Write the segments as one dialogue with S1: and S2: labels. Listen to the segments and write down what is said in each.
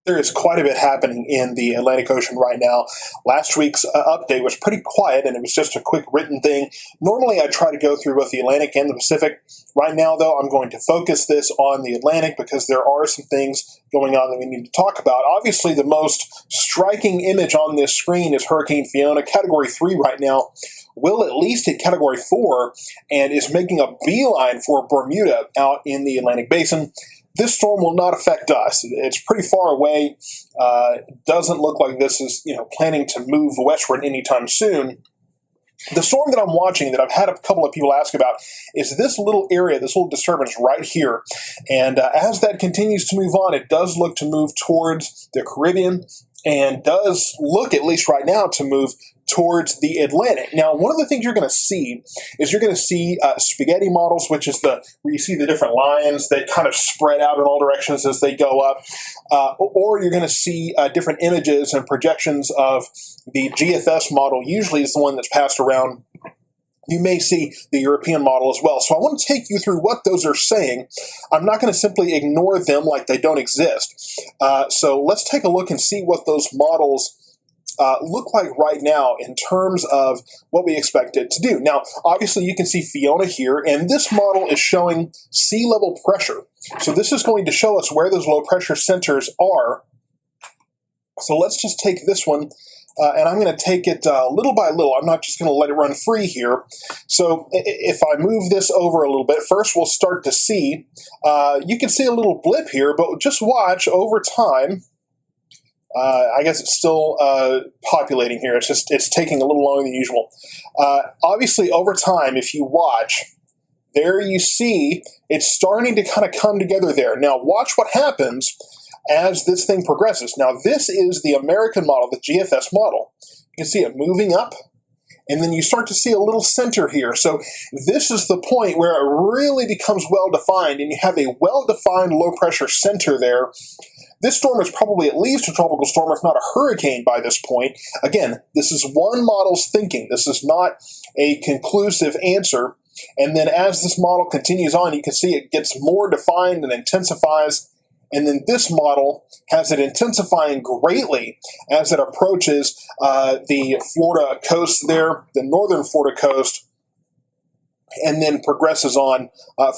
S1: There is quite a bit happening in the Atlantic Ocean right now. Last week's update was pretty quiet, and it was just a quick written thing. Normally, I try to go through both the Atlantic and the Pacific. Right now, though, I'm going to focus this on the Atlantic because there are some things going on that we need to talk about. Obviously, the most striking image on this screen is Hurricane Fiona, Category 3 right now. Will at least hit Category 4 and is making a beeline for Bermuda out in the Atlantic Basin. This storm will not affect us. It's pretty far away. Doesn't look like this is, planning to move westward anytime soon. The storm that I'm watching, that I've had a couple of people ask about, is this little area, this little disturbance right here. And as that continues to move on, it does look to move towards the Caribbean and does look, at least right now, to move towards the Atlantic. Now, one of the things you're going to see is you're going to see spaghetti models, which is where you see the different lines that kind of spread out in all directions as they go up, or you're going to see different images and projections of the GFS model. Usually it's the one that's passed around. You may see the European model as well. So I want to take you through what those are saying. I'm not going to simply ignore them like they don't exist. So let's take a look and see what those models look like right now in terms of what we expect it to do. Now, obviously, you can see Fiona here, and this model is showing sea level pressure. So this is going to show us where those low pressure centers are. So let's just take this one, and I'm going to take it little by little. I'm not just going to let it run free here. So if I move this over a little bit, first we'll start to see, you can see a little blip here, but just watch over time. I guess it's still populating here. It's taking a little longer than usual. Obviously, over time, if you watch, there you see it's starting to kind of come together there. Now, watch what happens as this thing progresses. Now, this is the American model, the GFS model. You can see it moving up, and then you start to see a little center here. So this is the point where it really becomes well-defined, and you have a well-defined low-pressure center there. This storm is probably at least a tropical storm, if not a hurricane by this point. Again, this is one model's thinking. This is not a conclusive answer. And then as this model continues on, you can see it gets more defined and intensifies. And then this model has it intensifying greatly as it approaches the Florida coast there, the northern Florida coast, and then progresses on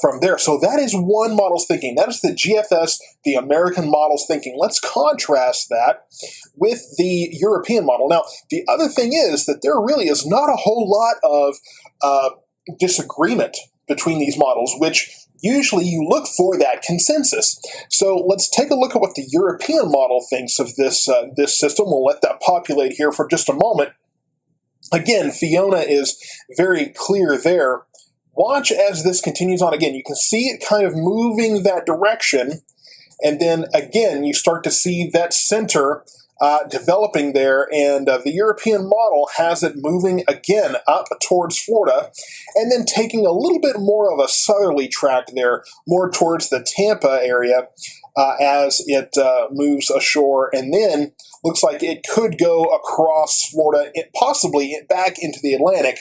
S1: from there. So that is one model's thinking. That is the GFS, the American model's thinking. Let's contrast that with the European model. Now, the other thing is that there really is not a whole lot of disagreement between these models, which usually you look for that consensus. So let's take a look at what the European model thinks of this system. We'll let that populate here for just a moment. Again, Fiona is very clear there. Watch as this continues on. Again, you can see it kind of moving that direction, and then again, you start to see that center developing there, and the European model has it moving again up towards Florida, and then taking a little bit more of a southerly track there, more towards the Tampa area as it moves ashore, and then looks like it could go across Florida, possibly back into the Atlantic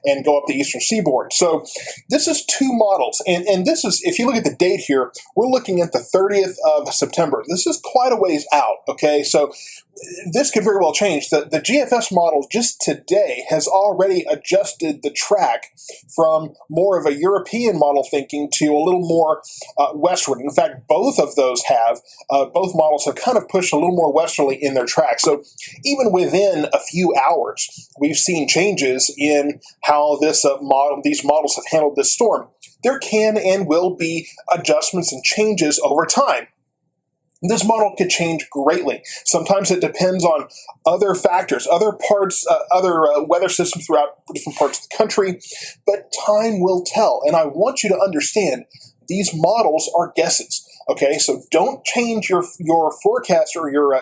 S1: and go up the eastern seaboard. So this is two models. And this is, if you look at the date here, we're looking at the 30th of September. This is quite a ways out, okay? So this could very well change. The GFS model just today has already adjusted the track from more of a European model thinking to a little more westward. In fact, both of those have. Both models have kind of pushed a little more westerly in their track. So even within a few hours, we've seen changes in how these models have handled this storm. There can and will be adjustments and changes over time. This model could change greatly. Sometimes it depends on other factors, other weather systems throughout different parts of the country, but time will tell. And I want you to understand these models are guesses. Okay, so don't change your forecast or your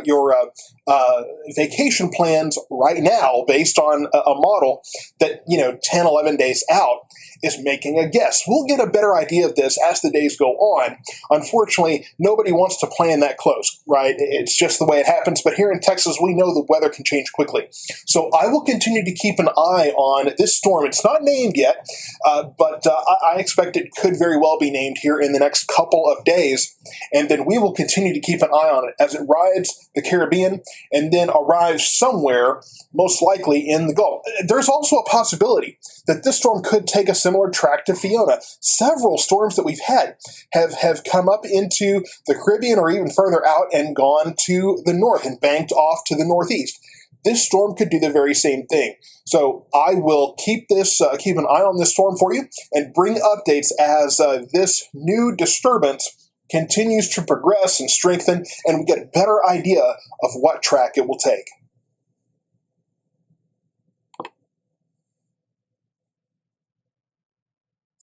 S1: vacation plans right now based on a model that 10, 11 days out is making a guess. We'll get a better idea of this as the days go on. Unfortunately, nobody wants to plan that close, right? It's just the way it happens. But here in Texas, we know the weather can change quickly. So I will continue to keep an eye on this storm. It's not named yet. But I expect it could very well be named here in the next couple of days, and then we will continue to keep an eye on it as it rides the Caribbean and then arrives somewhere, most likely in the Gulf. There's also a possibility that this storm could take a similar track to Fiona. Several storms that we've had have come up into the Caribbean or even further out and gone to the north and banked off to the northeast. This storm could do the very same thing. So I will keep an eye on this storm for you and bring updates as this new disturbance continues to progress and strengthen, and we get a better idea of what track it will take.